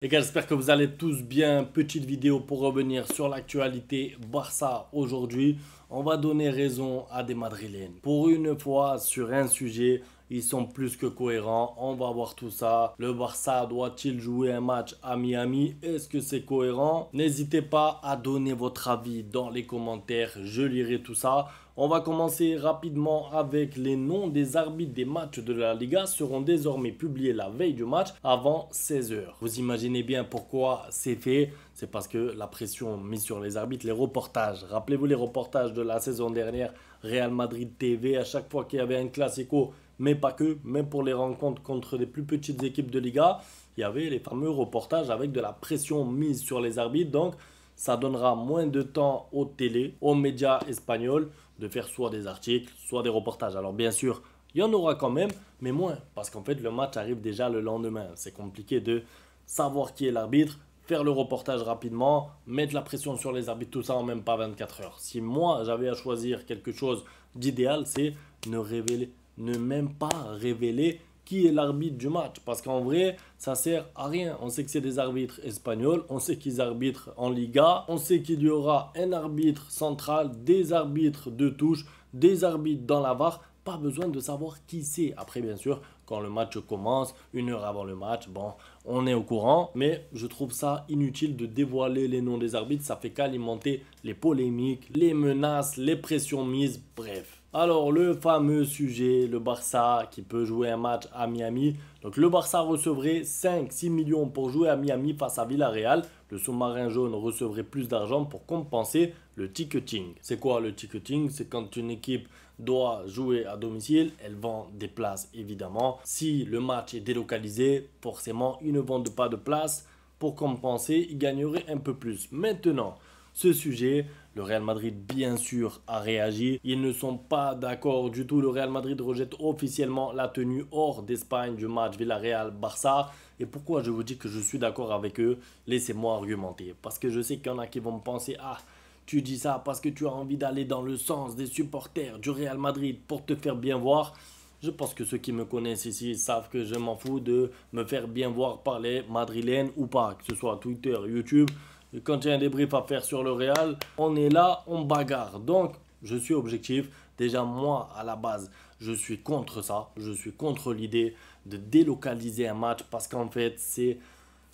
Les gars, j'espère que vous allez tous bien. Petite vidéo pour revenir sur l'actualité Barça aujourd'hui. On va donner raison à des Madrilènes. Pour une fois, sur un sujet, ils sont plus que cohérents. On va voir tout ça. Le Barça doit-il jouer un match à Miami? Est-ce que c'est cohérent? N'hésitez pas à donner votre avis dans les commentaires. Je lirai tout ça. On va commencer rapidement avec les noms des arbitres des matchs de la Liga seront désormais publiés la veille du match avant 16 h. Vous imaginez bien pourquoi c'est fait. C'est parce que la pression mise sur les arbitres, les reportages. Rappelez-vous les reportages de la saison dernière, Real Madrid TV, à chaque fois qu'il y avait un classico, mais pas que, même pour les rencontres contre des plus petites équipes de Liga, il y avait les fameux reportages avec de la pression mise sur les arbitres. Donc, ça donnera moins de temps aux télés, aux médias espagnols de faire soit des articles, soit des reportages. Alors bien sûr, il y en aura quand même, mais moins. Parce qu'en fait, le match arrive déjà le lendemain. C'est compliqué de savoir qui est l'arbitre, faire le reportage rapidement, mettre la pression sur les arbitres, tout ça en même pas 24 heures. Si moi, j'avais à choisir quelque chose d'idéal, c'est ne même pas révéler qui est l'arbitre du match. Parce qu'en vrai, ça sert à rien. On sait que c'est des arbitres espagnols, on sait qu'ils arbitrent en Liga, on sait qu'il y aura un arbitre central, des arbitres de touche, des arbitres dans la VAR. Pas besoin de savoir qui c'est. Après, bien sûr, quand le match commence, une heure avant le match, bon, on est au courant. Mais je trouve ça inutile de dévoiler les noms des arbitres. Ça fait qu'alimenter les polémiques, les menaces, les pressions mises, bref. Alors, le fameux sujet, le Barça qui peut jouer un match à Miami. Donc, le Barça recevrait 5-6 millions pour jouer à Miami face à Villarreal. Le sous-marin jaune recevrait plus d'argent pour compenser le ticketing. C'est quoi le ticketing? C'est quand une équipe doit jouer à domicile, elle vend des places évidemment. Si le match est délocalisé, forcément, ils ne vendent pas de places. Pour compenser, ils gagneraient un peu plus. Maintenant, ce sujet, le Real Madrid bien sûr a réagi. Ils ne sont pas d'accord du tout. Le Real Madrid rejette officiellement la tenue hors d'Espagne du match Villarreal-Barça. Et pourquoi je vous dis que je suis d'accord avec eux? Laissez-moi argumenter. Parce que je sais qu'il y en a qui vont me penser, ah, tu dis ça parce que tu as envie d'aller dans le sens des supporters du Real Madrid pour te faire bien voir. Je pense que ceux qui me connaissent ici savent que je m'en fous de me faire bien voir par les Madrilènes ou pas, que ce soit Twitter, YouTube. Et quand il y a un débrief à faire sur le Real, on est là, on bagarre. Donc, je suis objectif. Déjà, moi, à la base, je suis contre ça. Je suis contre l'idée de délocaliser un match parce qu'en fait, c'est...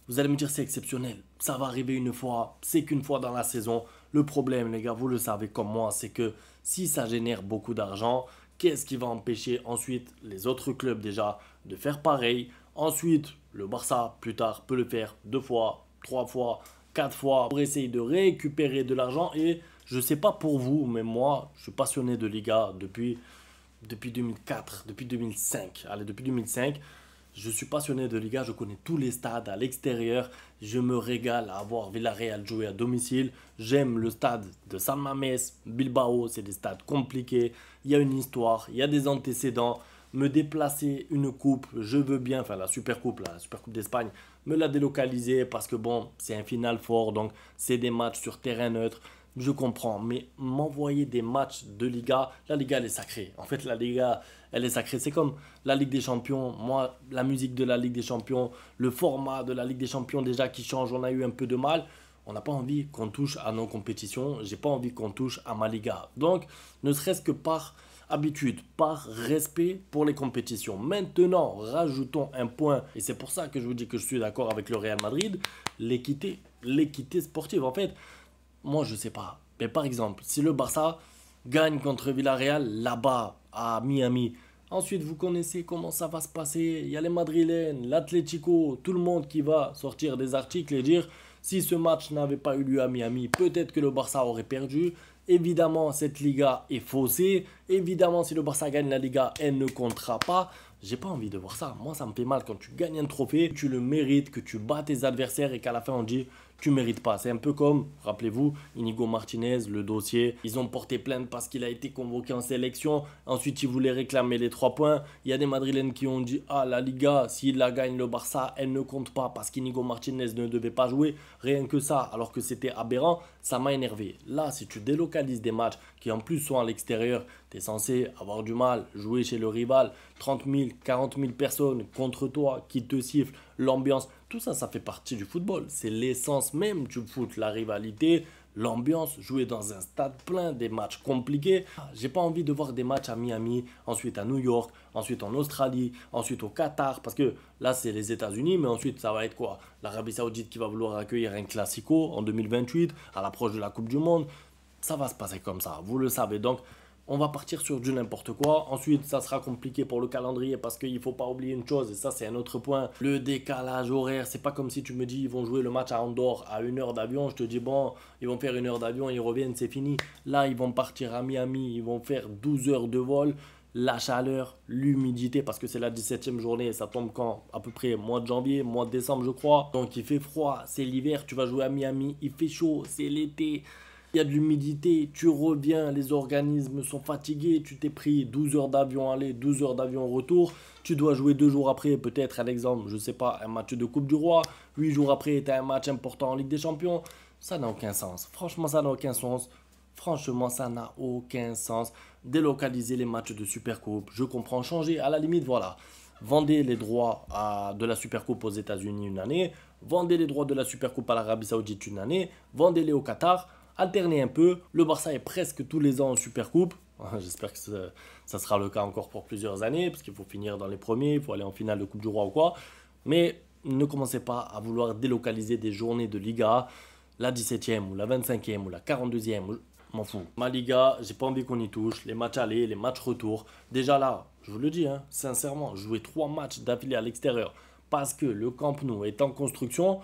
Vous allez me dire c'est exceptionnel. Ça va arriver une fois. C'est qu'une fois dans la saison. Le problème, les gars, vous le savez comme moi, c'est que si ça génère beaucoup d'argent, qu'est-ce qui va empêcher ensuite les autres clubs déjà de faire pareil? Ensuite, le Barça, plus tard, peut le faire 2 fois, 3 fois, 4 fois pour essayer de récupérer de l'argent. Et je ne sais pas pour vous, mais moi, je suis passionné de Liga depuis 2004, depuis 2005. Allez, depuis 2005. Je suis passionné de Liga, je connais tous les stades à l'extérieur. Je me régale à voir Villarreal jouer à domicile. J'aime le stade de San Mamés, Bilbao, c'est des stades compliqués. Il y a une histoire, il y a des antécédents. Me déplacer une coupe, je veux bien, enfin la Super Coupe d'Espagne, me la délocaliser parce que bon, c'est un final fort, donc c'est des matchs sur terrain neutre. Je comprends, mais m'envoyer des matchs de Liga, la Liga elle est sacrée. En fait, la Liga elle est sacrée. C'est comme la Ligue des Champions. Moi, la musique de la Ligue des Champions, le format de la Ligue des Champions déjà qui change, on a eu un peu de mal. On n'a pas envie qu'on touche à nos compétitions. J'ai pas envie qu'on touche à ma Liga. Donc, ne serait-ce que par habitude, par respect pour les compétitions. Maintenant, rajoutons un point, et c'est pour ça que je vous dis que je suis d'accord avec le Real Madrid, l'équité. L'équité sportive. En fait, moi, je sais pas. Mais par exemple, si le Barça gagne contre Villarreal là-bas, à Miami, ensuite vous connaissez comment ça va se passer. Il y a les Madrilènes, l'Atlético, tout le monde qui va sortir des articles et dire si ce match n'avait pas eu lieu à Miami, peut-être que le Barça aurait perdu. Évidemment, cette Liga est faussée. Évidemment, si le Barça gagne la Liga, elle ne comptera pas. J'ai pas envie de voir ça. Moi, ça me fait mal quand tu gagnes un trophée, tu le mérites, que tu bats tes adversaires et qu'à la fin on dit tu mérites pas. C'est un peu comme, rappelez-vous, Inigo Martinez, le dossier. Ils ont porté plainte parce qu'il a été convoqué en sélection. Ensuite, ils voulaient réclamer les 3 points. Il y a des Madrilènes qui ont dit ah, la Liga, s'il la gagne le Barça, elle ne compte pas parce qu'Inigo Martinez ne devait pas jouer. Rien que ça, alors que c'était aberrant, ça m'a énervé. Là, si tu délocalises des matchs qui en plus sont à l'extérieur, tu es censé avoir du mal, jouer chez le rival, 30 000, 40 000 personnes contre toi qui te sifflent, l'ambiance. Tout ça, ça fait partie du football. C'est l'essence même du foot, la rivalité, l'ambiance, jouer dans un stade plein, des matchs compliqués. J'ai pas envie de voir des matchs à Miami, ensuite à New York, ensuite en Australie, ensuite au Qatar, parce que là c'est les États-Unis, mais ensuite ça va être quoi? L'Arabie Saoudite qui va vouloir accueillir un Classico en 2028, à l'approche de la Coupe du Monde. Ça va se passer comme ça, vous le savez. Donc, on va partir sur du n'importe quoi. Ensuite, ça sera compliqué pour le calendrier parce qu'il ne faut pas oublier une chose, et ça c'est un autre point, le décalage horaire. C'est pas comme si tu me dis ils vont jouer le match à Andorre à 1 heure d'avion. Je te dis bon, ils vont faire 1 heure d'avion, ils reviennent, c'est fini. Là, ils vont partir à Miami, ils vont faire 12 heures de vol. La chaleur, l'humidité, parce que c'est la 17e journée, ça tombe quand? À peu près mois de janvier, mois de décembre je crois. Donc il fait froid, c'est l'hiver, tu vas jouer à Miami, il fait chaud, c'est l'été. Il y a de l'humidité, tu reviens, les organismes sont fatigués, tu t'es pris 12 heures d'avion aller, 12 heures d'avion retour, tu dois jouer 2 jours après, peut-être un exemple, je sais pas, un match de Coupe du Roi, 8 jours après, tu as un match important en Ligue des Champions, ça n'a aucun sens, franchement ça n'a aucun sens, franchement ça n'a aucun sens, délocaliser les matchs de Supercoupe, je comprends, changer, à la limite voilà, vendez les droits de la Supercoupe aux États-Unis une année, vendez les droits de la Supercoupe à l'Arabie Saoudite une année, vendez-les au Qatar. Alterner un peu, le Barça est presque tous les ans en Supercoupe. J'espère que ça sera le cas encore pour plusieurs années, parce qu'il faut finir dans les premiers, il faut aller en finale de Coupe du Roi ou quoi. Mais ne commencez pas à vouloir délocaliser des journées de Liga, la 17e ou la 25e ou la 42e, m'en fous. Ma Liga, j'ai pas envie qu'on y touche, les matchs aller, les matchs retour. Déjà là, je vous le dis, hein, sincèrement, jouer 3 matchs d'affilée à l'extérieur, parce que le Camp Nou est en construction,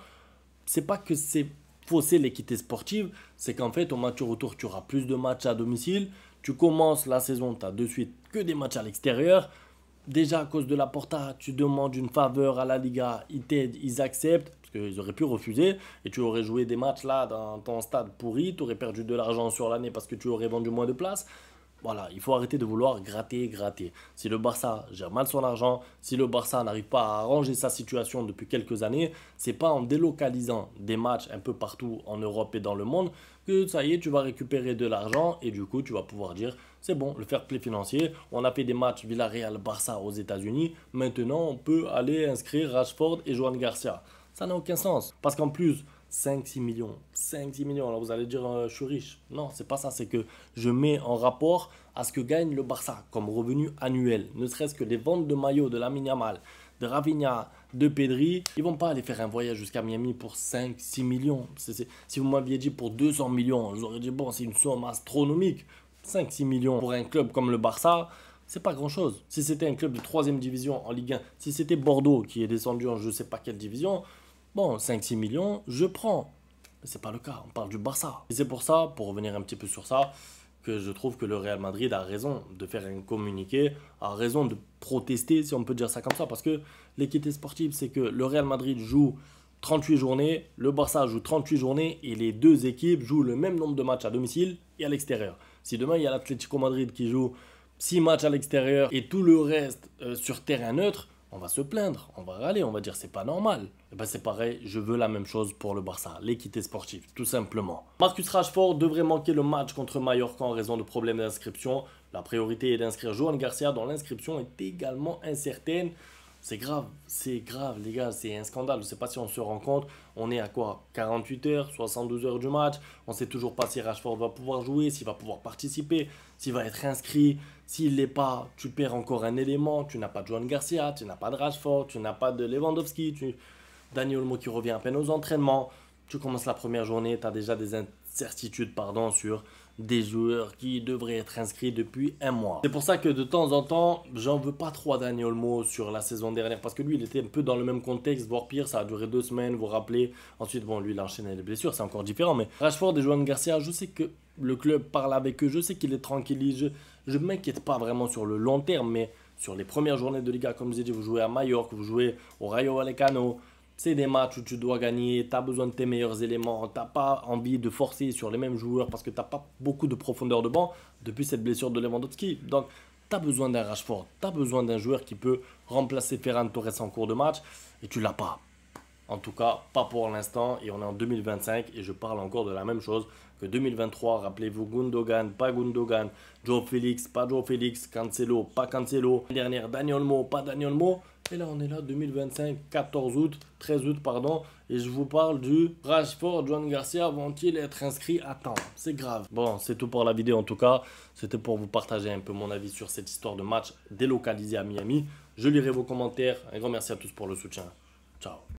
c'est pas que c'est fausser l'équité sportive, c'est qu'en fait au match retour tu auras plus de matchs à domicile, tu commences la saison, tu as de suite que des matchs à l'extérieur, déjà à cause de la Porta, tu demandes une faveur à la Liga, ils t'aident, ils acceptent, parce qu'ils auraient pu refuser, et tu aurais joué des matchs là dans ton stade pourri, tu aurais perdu de l'argent sur l'année parce que tu aurais vendu moins de places. Voilà, il faut arrêter de vouloir gratter. Si le Barça gère mal son argent, si le Barça n'arrive pas à arranger sa situation depuis quelques années, c'est pas en délocalisant des matchs un peu partout en Europe et dans le monde que ça y est, tu vas récupérer de l'argent et du coup, tu vas pouvoir dire c'est bon, le fair play financier. On a fait des matchs Villarreal-Barça aux États-Unis, maintenant on peut aller inscrire Rashford et Joan Garcia. Ça n'a aucun sens parce qu'en plus, 5-6 millions. 5-6 millions. Alors vous allez dire, je suis riche. Non, c'est pas ça. C'est que je mets en rapport à ce que gagne le Barça comme revenu annuel. Ne serait-ce que les ventes de maillots de Lamine Yamal, de Rafinha, de Pedri. Ils vont pas aller faire un voyage jusqu'à Miami pour 5-6 millions. Si vous m'aviez dit pour 200 millions, j'aurais dit, bon, c'est une somme astronomique. 5-6 millions pour un club comme le Barça, c'est pas grand-chose. Si c'était un club de 3e division en Ligue 1, si c'était Bordeaux qui est descendu en je sais pas quelle division, bon, 5-6 millions, je prends. Mais c'est pas le cas, on parle du Barça. Et c'est pour ça, pour revenir un petit peu sur ça, que je trouve que le Real Madrid a raison de faire un communiqué, a raison de protester, si on peut dire ça comme ça, parce que l'équité sportive, c'est que le Real Madrid joue 38 journées, le Barça joue 38 journées, et les deux équipes jouent le même nombre de matchs à domicile et à l'extérieur. Si demain, il y a l'Atlético Madrid qui joue 6 matchs à l'extérieur et tout le reste sur terrain neutre, on va se plaindre, on va râler, on va dire c'est pas normal. Et ben c'est pareil, je veux la même chose pour le Barça, l'équité sportive, tout simplement. Marcus Rashford devrait manquer le match contre Mallorca en raison de problèmes d'inscription. La priorité est d'inscrire Joan Garcia dont l'inscription est également incertaine. C'est grave les gars, c'est un scandale. Je ne sais pas si on se rend compte, on est à quoi? 48 heures, 72 heures du match. On ne sait toujours pas si Rashford va pouvoir jouer, s'il va pouvoir participer, s'il va être inscrit. S'il ne l'est pas, tu perds encore un élément. Tu n'as pas de Joan Garcia, tu n'as pas de Rashford, tu n'as pas de Lewandowski, Dani Olmo qui revient à peine aux entraînements. Tu commences la première journée, tu as déjà des incertitudes sur des joueurs qui devraient être inscrits depuis un mois. C'est pour ça que de temps en temps, j'en veux pas trop à Dani Olmo sur la saison dernière parce que lui, il était un peu dans le même contexte, voire pire, ça a duré 2 semaines, vous vous rappelez. Ensuite, bon, lui, il a enchaîné les blessures, c'est encore différent. Mais Rashford et Joan Garcia, je sais que le club parle avec eux, je sais qu'il est tranquillisé. Je ne m'inquiète pas vraiment sur le long terme, mais sur les premières journées de Liga, comme je vous ai dit, vous jouez à Majorque, vous jouez au Rayo Vallecano. C'est des matchs où tu dois gagner, tu as besoin de tes meilleurs éléments, tu n'as pas envie de forcer sur les mêmes joueurs parce que tu n'as pas beaucoup de profondeur de banc depuis cette blessure de Lewandowski. Donc, tu as besoin d'un Rashford, tu as besoin d'un joueur qui peut remplacer Ferran Torres en cours de match et tu l'as pas. En tout cas, pas pour l'instant. Et on est en 2025 et je parle encore de la même chose que 2023. Rappelez-vous, Gundogan, pas Gundogan. Joe Félix, pas Joe Félix. Cancelo, pas Cancelo. L'année dernière, Daniel Mo, pas Daniel Mo. Et là, on est là, 2025, 14 août, 13 août, pardon. Et je vous parle du Rashford, John Garcia vont-ils être inscrits à temps? C'est grave. Bon, c'est tout pour la vidéo en tout cas. C'était pour vous partager un peu mon avis sur cette histoire de match délocalisé à Miami. Je lirai vos commentaires. Un grand merci à tous pour le soutien. Ciao.